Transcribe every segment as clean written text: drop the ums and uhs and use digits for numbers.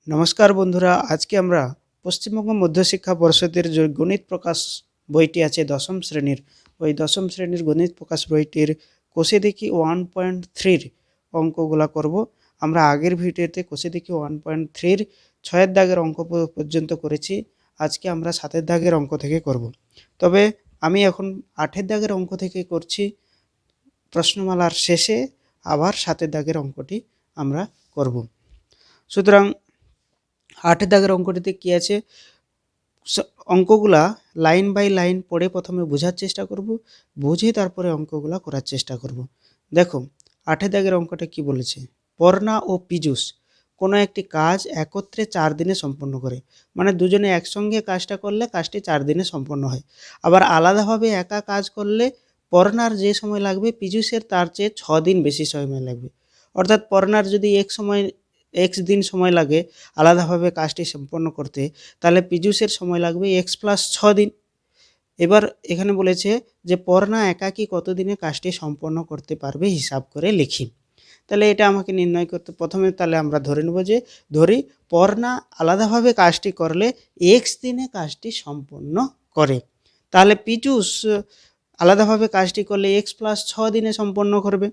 নমস্কার বন্ধুরা, আজকে আমরা পশ্চিমবঙ্গ মধ্যশিক্ষা পর্ষদের যে গণিত প্রকাশ বইটি আছে দশম শ্রেণীর, ওই দশম শ্রেণীর গণিত প্রকাশ বইটির কোষে দেখি 1.3 অঙ্কগুলা করব। আমরা আগের ভিডিওতে কোষে দেখি 1.3 ছয়ের দাগের অঙ্ক পর্যন্ত করেছি। আজকে আমরা 7 দাগের অঙ্ক থেকে করব। তবে আমি এখন 8 দাগের অঙ্ক থেকে করছি। প্রশ্নমালার শেষে আবার 7 দাগের অঙ্কটি আমরা করব। সুতরাং 8 দাগের অঙ্কটিতে কি আছে, অঙ্কগুলা লাইন বাই লাইন পড়ে প্রথমে বোঝার চেষ্টা করব, বুঝে তারপরে অঙ্কগুলা করার চেষ্টা করব। দেখো 8 দাগের অঙ্কটা কি বলেছে, পর্ণা ও পীযূষ কোনো একটি কাজ একত্রে 4 দিনে সম্পন্ন করে। মানে দুজনে একসঙ্গে কাজটা করলে কাজটি 4 দিনে সম্পন্ন হয়। আবার আলাদাভাবে একা কাজ করলে পর্ণার যে সময় লাগবে পীযূষের তার চেয়ে 6 দিন বেশি সময় লাগবে। অর্থাৎ পর্ণার যদি এক্স দিন সময় লাগে আলাদাভাবে কাজটি সম্পন্ন করতে, তাহলে পীযূষের সময় লাগবে x+6 দিন। এবার এখানে বলেছে যে পর্ণা একাকী কত দিনে কাজটি সম্পন্ন করতে পারবে হিসাব করে লিখি। তাহলে এটা আমাকে নির্ণয় করতে প্রথমে তাহলে আমরা ধরে নেব যে পর্ণা আলাদাভাবে কাজটি করলে x দিনে কাজটি সম্পন্ন করে। তাহলে পীযূষ আলাদাভাবে কাজটি করলে x+6 দিনে সম্পন্ন করবে।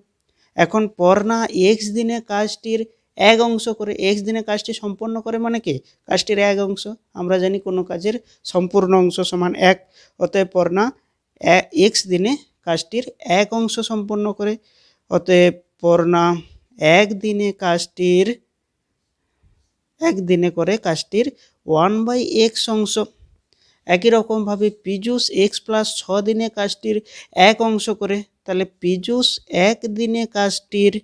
এখন পর্ণা এক্স দিনে কাজটির এক অংশ করে, এক্স দিনে কাজটি সম্পন্ন করে মানে কি কাজটির এক অংশ। আমরা জানি কোনো কাজের সম্পূর্ণ অংশ সমান 1, অতএব পর্ণা এক্স দিনে কাজটির এক অংশ সম্পন্ন করে। অতএব পর্ণা একদিনে করে কাজটির 1/x অংশ। একই রকমভাবে পীযূষ x+6 দিনে কাজটির এক অংশ করে, তাহলে পীযূষ একদিনে কাজটির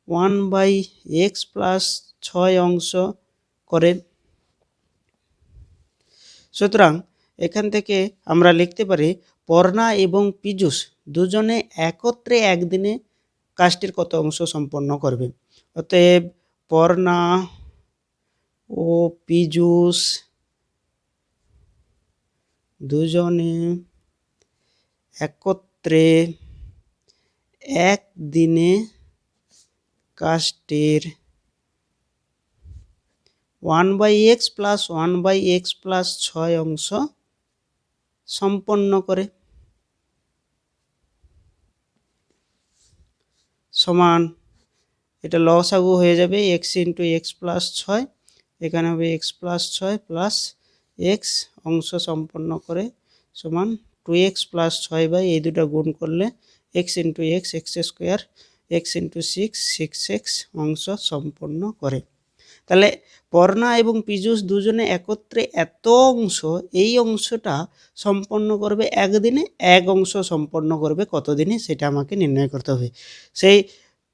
1/x+6 অংশ করে। সুতরাং এখান থেকে আমরা লিখতে পারি পর্ণা এবং পীযূষ দুজনে একত্রে একদিনে কাজটির কত অংশ সম্পন্ন করবে। অতএব পর্ণা ও পীযূষ দুজনে একত্রে একদিনে কাজটির 1/x+1/x+6 অংশ সম্পন্ন করে। সমান এটা লসাগু হয়ে যাবে x × x+6, এখানে হবে x+6 প্লাস x অংশ সম্পন্ন করে সমান 2x+6 এই দুটো গুণ করলে x × x x², x × 6 6x অংশ সম্পন্ন করে। তাহলে পর্ণা এবং পীযূষ দুজনে একত্রে এত অংশ, এই অংশটা সম্পন্ন করবে একদিনে, এক অংশ সম্পন্ন করবে কত দিনে সেটা আমাকে নির্ণয় করতে হবে। সেই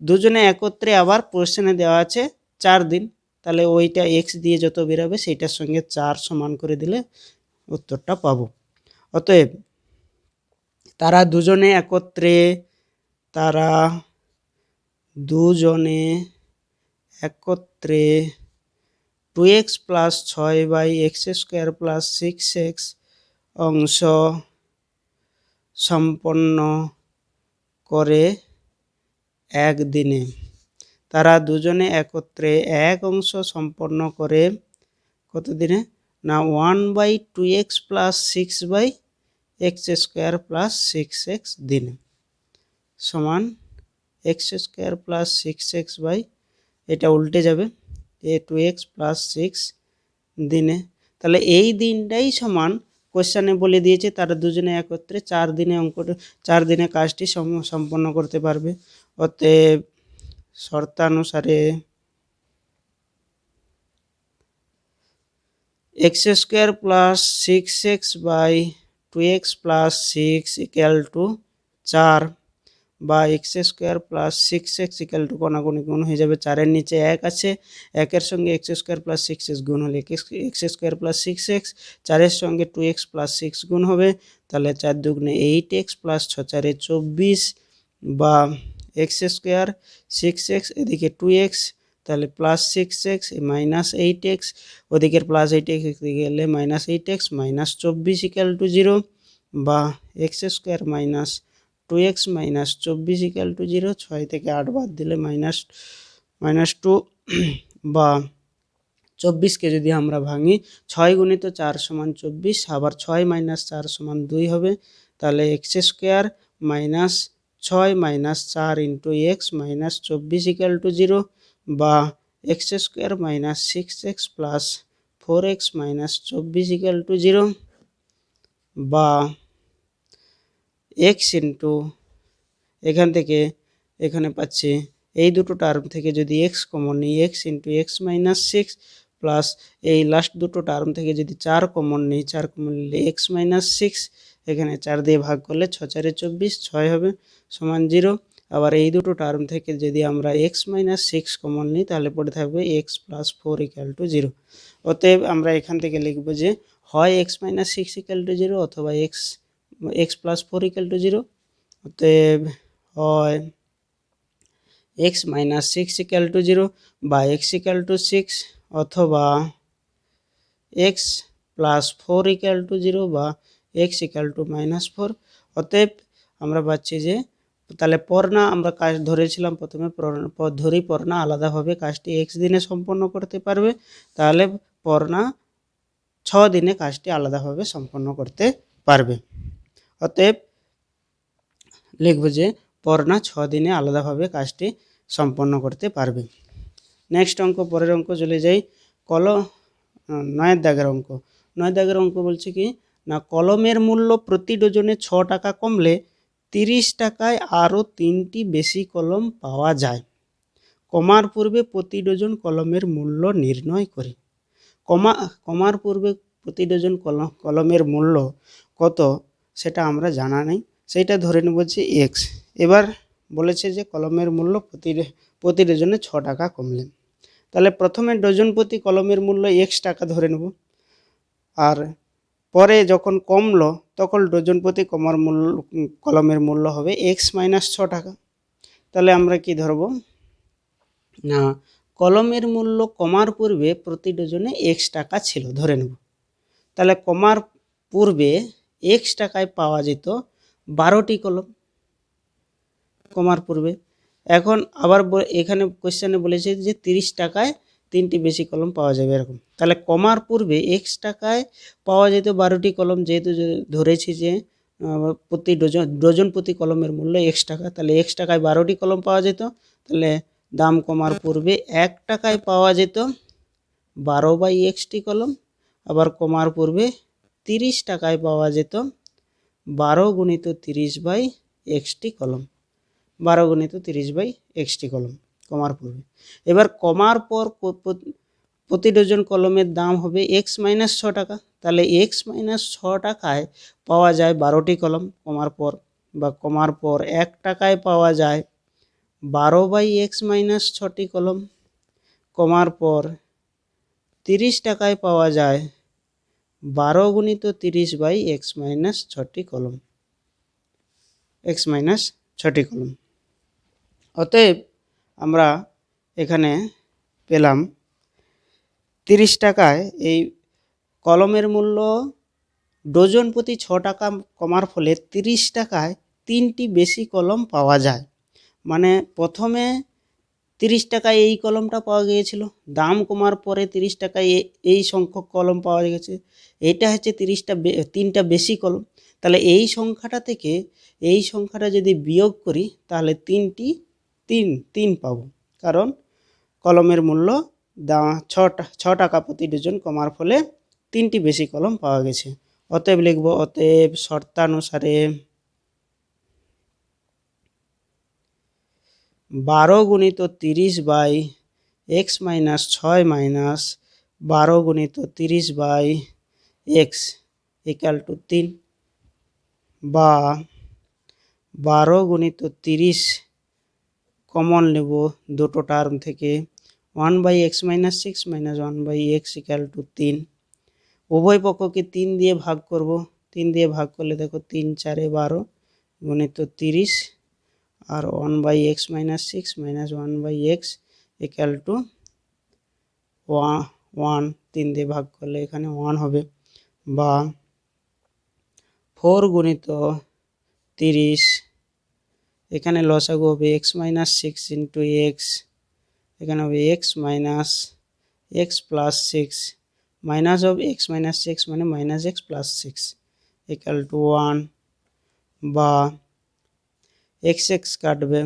দুজনে একত্রে আবার প্রশ্নে দেওয়া আছে 4 দিন, তাহলে ওইটা এক্স দিয়ে যত বেরোবে সেইটার সঙ্গে 4 সমান করে দিলে উত্তরটা পাবো। অতএব তারা দুজনে একত্রে 2x+6/x² + 6x অংশ সম্পন্ন করে একদিনে। তারা দুজনে একত্রে এক অংশ সম্পন্ন করে কত দিনে না 1/2x+6/x² + 6x দিনে সমান x² + 6x এটা উল্টে যাবে 2x + 6 দিনে। তাহলে এই দিনটাই সমান কোশ্চেনে বলে দিয়েছে তারা দুজনে একত্রে 4 দিনে 4 দিনে কাজটি সম্পন্ন করতে পারবে। অতএব শর্তানুসারে x² + 6x/2x + 6 = 4 বা x² + 6x = কোনাকুনি গুণ হয়ে যাবে, 4 এর নিচে 1 আছে, 1 এর সঙ্গে x² + 6x গুণ হলে x² + 6x, 4 এর সঙ্গে 2x + 6 গুণ হবে, তাহলে 4 দুগুণে 8x + 6 4 24 বা x² 6x এদিকে 2x, তাহলে +6x -8x, ওদিকের +8x এদিকে গেলে -8x -24 = 0 বা x² - 2x - 24 = 0। 6 থেকে 8 বাদ দিলে -2 বা 24কে যদি আমরা ভাঙি 6 গুণিত 4 সমান 24, আবার 6 মাইনাস 4 সমান 2 হবে। তাহলে x square minus 6 minus 4 into x minus 24 equal to 0, বা x square minus 6x plus 4x minus 24 equal to 0, বা এক্স ইন্টু এখান থেকে এখানে পাচ্ছি এই দুটো টার্ম থেকে যদি এক্স কমন নিই x into x minus 6, plus এই লাস্ট দুটো টার্ম থেকে যদি 4 কমন নিই 4 কমন নিলে এক্স মাইনাস 6, এখানে 4 দিয়ে ভাগ করলে 6 4 24, 6 হবে সমান 0। আবার এই দুটো টার্ম থেকে যদি আমরা এক্স মাইনাস 6 কমন নিই তাহলে পড়ে থাকবে এক্স প্লাস 4 ইকাল টু 0। অতএব আমরা এখান থেকে লিখব যে হয় এক্স মাইনাস 6 ইকাল টু 0 অথবা এক্স প্লাস 4 ইকাল টু 0। অতএব হয় এক্স মাইনাস 6 ইকাল টু 0 বা এক্স ইকাল টু 6, অথবা এক্স প্লাস 4 ইকাল টু 0 বা এক্স ইকাল টু মাইনাস 4। অতএব আমরা পাচ্ছি যে তাহলে পড়না আমরা কাজ ধরেছিলাম প্রথমে ধরি পড়না আলাদাভাবে কাজটি এক্স দিনে সম্পন্ন করতে পারবে, তাহলে পড়না 6 দিনে কাজটি আলাদাভাবে সম্পন্ন করতে পারবে। অতএব লিখব যে পড়না 6 দিনে আলাদাভাবে কাজটি সম্পন্ন করতে পারবে। নেক্সট অঙ্ক, পরের অঙ্ক চলে যাই। 9 দাগের অঙ্ক। 9 দাগের অঙ্ক বলছে কি না, কলমের মূল্য প্রতি ডজনে 6 টাকা কমলে 30 টাকায় আরও 3টি বেশি কলম পাওয়া যায়। কমার পূর্বে প্রতি ডজন কলমের মূল্য নির্ণয় করি। কমার পূর্বে প্রতি ডজন কলমের মূল্য কত সেটা আমরা জানা নেই, সেইটা ধরে নেব যে এক্স। এবার বলেছে যে কলমের মূল্য প্রতি ডজনে 6 টাকা কমলে, তাহলে প্রথমে ডজন প্রতি কলমের মূল্য এক্স টাকা ধরে নেব, আর পরে যখন কমলো তখন ডজন প্রতি কলমের মূল্য হবে এক্স মাইনাস 6 টাকা। তাহলে আমরা কি ধরব না, কলমের মূল্য কমার পূর্বে প্রতি ডজনে এক্স টাকা ছিল ধরে নেব। তাহলে কমার পূর্বে এক্স টাকায় পাওয়া যেত 12টি কলম কমার পূর্বে। এখন আবার এখানে কোশ্চেনে বলেছে যে 30 টাকায় 3টি বেশি কলম পাওয়া যাবে এরকম। তাহলে কমার পূর্বে এক্স টাকায় পাওয়া যেত 12টি কলম, যেহেতু ধরেছি যে প্রতি ডজন প্রতি কলমের মূল্য এক্স টাকা, তাহলে এক্স টাকায় 12টি কলম পাওয়া যেত। তাহলে দাম কমার পূর্বে 1 টাকায় পাওয়া যেত 12/xটি কলম, আবার কমার পূর্বে 30 টাকায় পাওয়া যেত 12 গুণিত 30/xটি কলম, 12 গুণিত 30/xটি কলম কমার পূর্বে। এবার কমার পর প্রতি ডজন কলমের দাম হবে এক্স মাইনাস 6 টাকা। তাহলে এক্স মাইনাস 6 টাকায় পাওয়া যায় 12টি কলম কমার পর, বা কমার পর 1 টাকায় পাওয়া যায় 12/x মাইনাস 6টি কলম, কমার পর 30 টাকায় পাওয়া যায় 12 গুণিত 30/x মাইনাস 6টি কলম, এক্স মাইনাস 6টি কলম। অতএব আমরা এখানে পেলাম 30 টাকায় এই কলমের মূল্য ডজন প্রতি 6 টাকা কমার ফলে 30 টাকায় 3টি বেশি কলম পাওয়া যায়। মানে প্রথমে 30 টাকায় এই কলমটা পাওয়া গিয়েছিল, দাম কমার পরে 30 টাকায় এই সংখ্যক কলম পাওয়া গেছে, এটা হচ্ছে 3টা বেশি কলম। তাহলে এই সংখ্যাটা থেকে এই সংখ্যাটা যদি বিয়োগ করি তাহলে 3 পাবো, কারণ কলমের মূল্য 6 টাকা প্রতি ডজন কমার ফলে 3টি বেশি কলম পাওয়া গেছে। অতএব লিখব, অতএব শর্তানুসারে 12 গুণিত 30/x মাইনাস 6 মাইনাস 12 গুণিত 30/x ইকাল টু 3, বা 12 গুণিত 30 কমন নেব দুটো টার্ম থেকে 1/x minus 6 minus 1/x equal to 3। উভয় পক্ষকে 3 দিয়ে ভাগ করব, 3 দিয়ে ভাগ করলে দেখো 3 4 12 গুণিত 30, আর 1/x minus 6 minus 1/x equal to 1, 3 দিয়ে ভাগ করলে এখানে 1 হবে, বা 4 গুণিত 30, এখানে লসাগু হবে x মাইনাস 6 ইন্টু এক্স, এখানে হবে x minus X plus six minus of X minus six মানে minus X plus six equal to 1, বা এক্স এক্স কাটবে,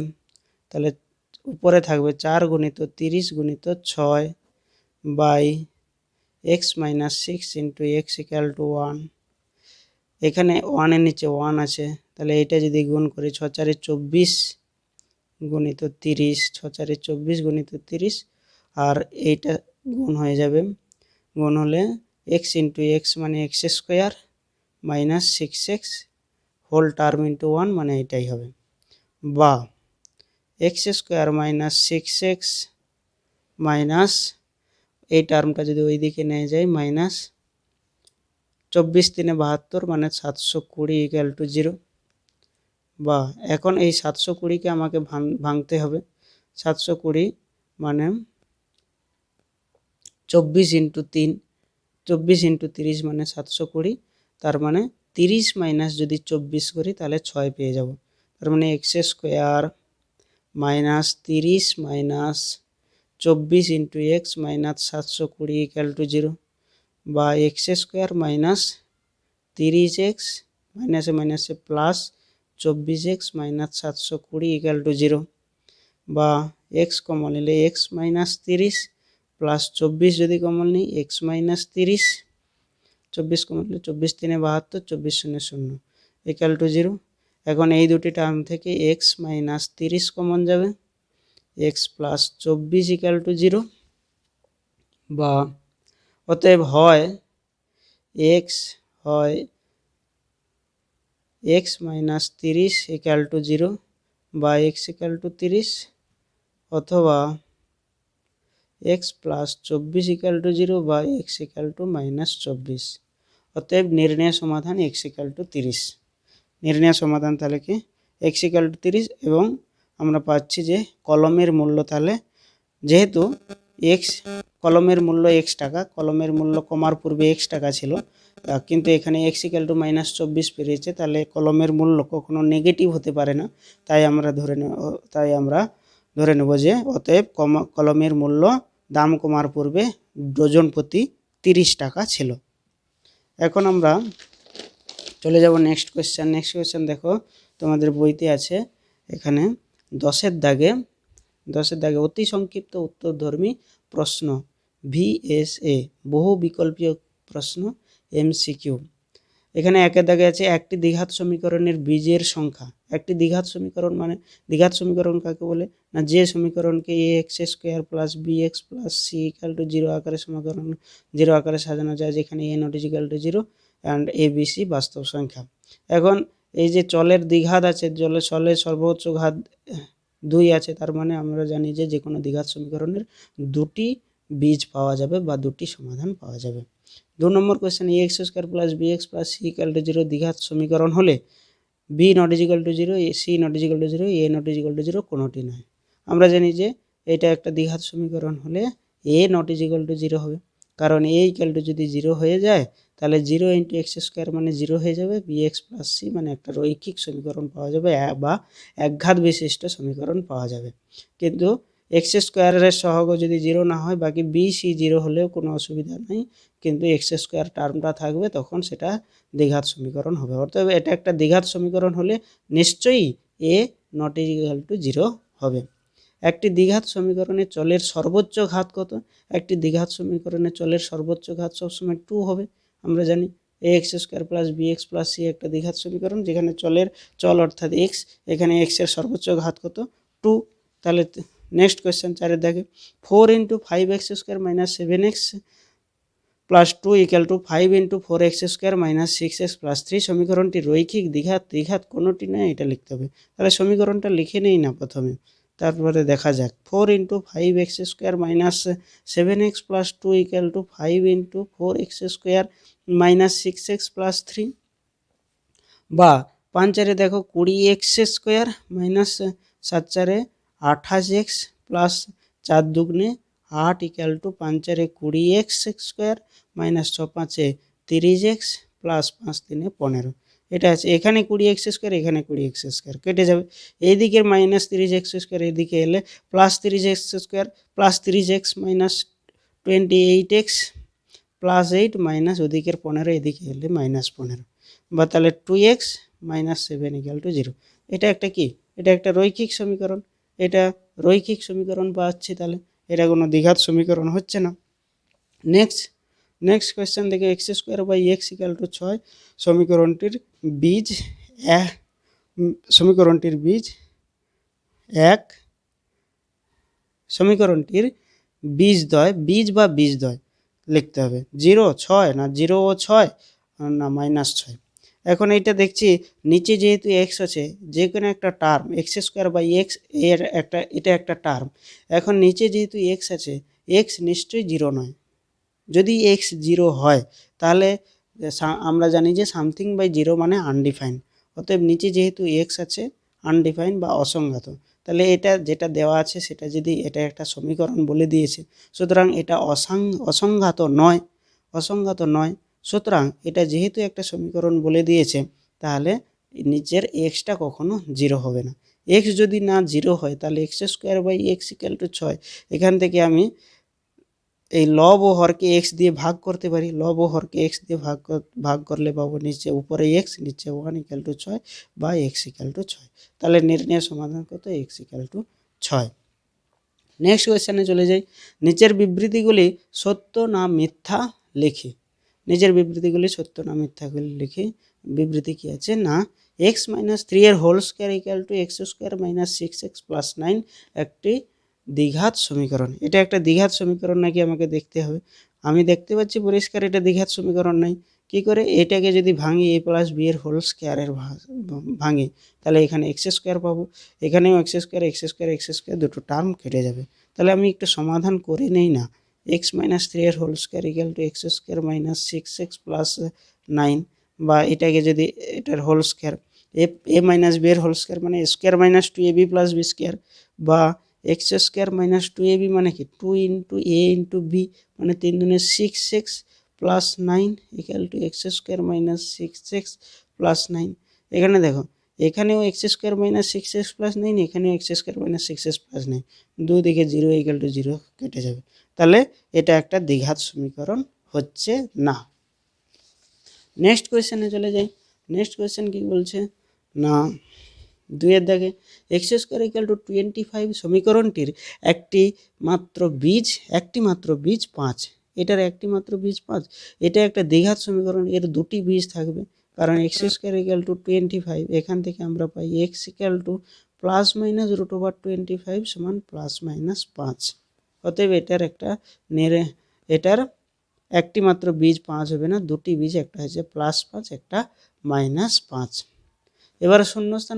তাহলে উপরে থাকবে 4 গুণিত 30 গুণিত 6 by x minus six into x equal to 1। এখানে 1-এর নিচে 1 আছে, তাহলে এইটা যদি গুণ করি 6 4 24 গুণিত 30, 6 4 24 গুণিত 30, আর এইটা গুণ হয়ে যাবে, গুণ হলে এক্স ইন্টু এক্স মানে x square minus six x whole term into 1 মানে এটাই হবে, বা x square minus six x minus এই টার্মটা যদি ওই দিকে নিয়ে যায় মাইনাস 24 3 72 মানে 720 ইকুয়াল টু 0, বা এখন এই 720কে আমাকে ভাঙতে হবে। 720 মানে 24 ইন্টু 3, 24 ইন্টু 30 মানে 720, তার মানে 30 মাইনাস যদি 24 করি তাহলে 6 পেয়ে যাব। তার মানে x square minus 30 minus 24 into x minus 720 equal to 0, বা এক্স স্কোয়ার মাইনাস 30 এক্স মাইনাসে মাইনাসে plus 24 x minus 720 equal to 0, বা এক্স কমন নিলে এক্স মাইনাস 30 প্লাস 24 যদি কমন নিই এক্স মাইনাস 30, 24 কমন নিলে 24 3 72, 24 0 0 ইকুয়াল টু 0। এখন এই দুটি টার্ম থেকে এক্স মাইনাস 30 কমন যাবে, এক্স প্লাস 24 ইকুয়াল টু 0, বা অতএব হয় এক্স মাইনাস 30 ইকুয়াল টু 0 বা এক্স ইকুয়াল টু 30, অথবা এক্স প্লাস 24 ইকুয়াল টু 0 বা এক্স ইকুয়াল টু মাইনাস 24। অতএব নির্ণয় সমাধান এক্স ইকুয়াল টু 30। নির্ণয় সমাধান তাহলে কি এক্স ইকুয়াল টু 30, এবং আমরা পাচ্ছি যে কলমের মূল্য, তাহলে যেহেতু এক্স কলমের মূল্য এক্স টাকা, কলমের মূল্য কমার পূর্বে এক্স টাকা ছিল, কিন্তু এখানে এক্স ইকুয়াল টু মাইনাস 24 পেরিয়েছে, তাহলে কলমের মূল্য কখনো নেগেটিভ হতে পারে না। তাই আমরা ধরে নেব যে অতএব কলমের মূল্য দাম কমার পূর্বে ডজন প্রতি 30 টাকা ছিল। এখন আমরা চলে যাব নেক্সট কোয়েশ্চেন। নেক্সট কোয়েশ্চেন দেখো তোমাদের বইতে আছে, এখানে 10-এর দাগে অতি সংক্ষিপ্ত উত্তরধর্মী প্রশ্ন VSA বহু বিকল্পীয় প্রশ্ন MCQ। এখানে একের দাগে আছে একটি দ্বিঘাত সমীকরণের বীজের সংখ্যা। একটি দ্বিঘাত সমীকরণ মানে দ্বিঘাত সমীকরণ কাকে বলে না, যে সমীকরণকে ax square plus bx plus c equal to 0 আকারে সমীকরণ 0 আকারে সাজানো যায়, যেখানে a not equal to 0 and abc বাস্তব সংখ্যা। এখন এই যে চলের দ্বিঘাত আছে, চলের সর্বোচ্চ ঘাত 2 আছে, তার মানে আমরা জানি যে কোনো দ্বিঘাত সমীকরণের দুটি বীজ পাওয়া যাবে বা দুটি সমাধান পাওয়া যাবে। 2 number question, X square plus bx plus C equal to 0 দ্বিঘাত সমীকরণ হলে B not equal to 0, C not equal to 0, A not equal to 0 কোনোটি নয়। আমরা জানি যে এটা একটা দ্বিঘাত সমীকরণ হলে এ নট ইকুয়াল টু 0 হবে, কারণ এ ইকুয়াল টু যদি 0 হয়ে যায় তাহলে 0 ইন্টু এক্স স্কোয়ার মানে 0 হয়ে যাবে, বিএক্স প্লাস সি মানে একটা রৈখিক সমীকরণ পাওয়া যাবে বা একঘাত বিশিষ্ট সমীকরণ পাওয়া যাবে। কিন্তু এক্স স্কোয়ারের সহগ যদি 0 না হয়, বাকি বি সি 0 হলেও কোনো অসুবিধা নেই, কিন্তু এক্স স্কোয়ার টার্মটা থাকবে, তখন সেটা দ্বিঘাত সমীকরণ হবে। অর্থাৎ এটা একটা দ্বিঘাত সমীকরণ হলে নিশ্চয়ই এ নট ইকুয়াল টু 0 হবে। একটি দ্বিঘাত সমীকরণে চলের সর্বোচ্চ ঘাত কত? একটি দ্বিঘাত সমীকরণে চলের সর্বোচ্চ ঘাত সবসময় 2 হবে। আমরা জানি x square plus bx plus c একটা দ্বিঘাত সমীকরণ, যেখানে চল অর্থাৎ এক্স, এখানে এক্স এর সর্বোচ্চ ঘাত কত? 2। তাহলে নেক্সট কোয়েশ্চেন 4-এর দাগে 4 into 5x square minus 7x plus 2 equal to 5 into 4x square minus 6x plus 3 সমীকরণটি রৈখিক দ্বিঘাত কোনোটি নয়, এটা লিখতে হবে। তাহলে সমীকরণটা লিখে নেই না প্রথমে, তারপরে দেখা যাক। 4 into 5x square minus 7x plus 2 equal to 5 into 4x square minus 6x plus 3, বা 5-4 দেখো 20x square minus 7-4 28x plus 4 দুগুণে 8 equal to 5-4 20x square minus 6-5 30x plus 5-3 15। এটা আছে, এখানে 20x স্কোয়ার, এখানে 20x স্কোয়ার কেটে যাবে, এই দিকের মাইনাস 30x স্কোয়ার এদিকে এলে plus 30x square plus 30x minus 28x plus 8 minus ওদিকের 15 এদিকে এলে -15, বা তাহলে 2x মাইনাস 7 ইকুয়াল টু 0। এটা একটা কি, এটা একটা রৈখিক সমীকরণ, এটা রৈখিক সমীকরণ পাচ্ছি, তাহলে এটা কোনো দ্বিঘাত সমীকরণ হচ্ছে না। নেক্সট কোয়েশ্চেন দেখে x² x ইকুয়াল টু 6 সমীকরণটির বীজ সমীকরণটির বীজ 1, সমীকরণটির বীজ বা বীজদ্বয় লিখতে হবে। 0 6 না 0 ও 6 না -6। এখন এইটা দেখছি নিচে যেহেতু এক্স আছে, যে কোনো একটা টার্ম x² এর এটা একটা টার্ম। এখন নিচে যেহেতু এক্স আছে, এক্স নিশ্চয়ই 0 নয়। যদি এক্স 0 হয় তাহলে আমরা জানি যে সামথিং বাই 0 মানে আনডিফাইন্ড। অতএব নিচে যেহেতু এক্স আছে, আনডিফাইন্ড বা অসংজ্ঞাত, তাহলে এটা যেটা দেওয়া আছে সেটা যদি এটা একটা সমীকরণ বলে দিয়েছে, সুতরাং এটা অসংজ্ঞাত নয়। সুতরাং এটা যেহেতু একটা সমীকরণ বলে দিয়েছে, তাহলে নিচের এক্সটা কখনো 0 হবে না। এক্স যদি না 0 হয় তাহলে x² x ইকুয়াল টু 6। এখান থেকে আমি এই লব ও হরকে এক্স দিয়ে ভাগ করতে পারি। লব ও হরকে এক্স দিয়ে ভাগ করলে পাবো নিচে উপরে এক্স, নিচে 1 ইকুয়াল টু 6 বা এক্স ইকুয়াল টু 6। তাহলে নির্ণয়ের সমাধান কত, এক্স ইকুয়াল টু 6। নেক্সট কোয়েশ্চেনে চলে যাই। নিচের বিবৃতিগুলি সত্য না মিথ্যা লিখি। নিচের বিবৃতিগুলি সত্য না মিথ্যাগুলি লিখি। বিবৃতি কি আছে না, x-3 এর whole square equal to x² minus 6x plus 9 একটি দ্বিঘাত সমীকরণ। এটা একটা দ্বিঘাত সমীকরণ নাকি আমাকে দেখতে হবে। আমি দেখতে পাচ্ছি পরিষ্কার এটা দ্বিঘাত সমীকরণ নাই। কি করে, এটাকে যদি ভাঙি a প্লাস b এর হোল স্কয়ারের ভাঙি, তাহলে এখানে x² পাবো, এখানেও x² দুটো টার্ম কেটে যাবে। তাহলে আমি একটু সমাধান করে নেই না। x-3 এর whole square equal to x² minus 6x plus 9, বা এটাকে যদি এটার whole square a minus b এর হোল স্কয়ার মানে square minus 2ab plus b square, বা x² মাইনাস 2ab মানে কি 2 ইন্টু a ইন্টু b মানে 3 দুনে 6x plus 9 equal to x² minus 6x plus 9। এখানে দেখো, এখানেও x² মাইনাস 6x প্লাস 9, এখানেও x² মাইনাস 6x প্লাস 9, দুদিকে 0 ইকুয়াল টু 0 কেটে যাবে। তাহলে এটা একটা দ্বিঘাত সমীকরণ হচ্ছে না। নেক্সট কোয়েশ্চেনে চলে যাই। নেক্সট কোয়েশ্চেন কি বলছে না, 2-এর দাগে x² ইকুয়াল টু 25 সমীকরণটির একটি মাত্র বীজ 5। এটার একটি মাত্র বীজ 5। এটা একটা দ্বিঘাত সমীকরণ, এর দুটি বীজ থাকবে, কারণ x² ইকুয়াল টু 25, এখান থেকে আমরা পাই x equal to plus minus √25 সমান প্লাস মাইনাস 5। অতএব এটার একটি মাত্র বীজ 5 হবে না, দুটি বীজ, একটা হচ্ছে +5 একটা -5। এবার শূন্যস্থান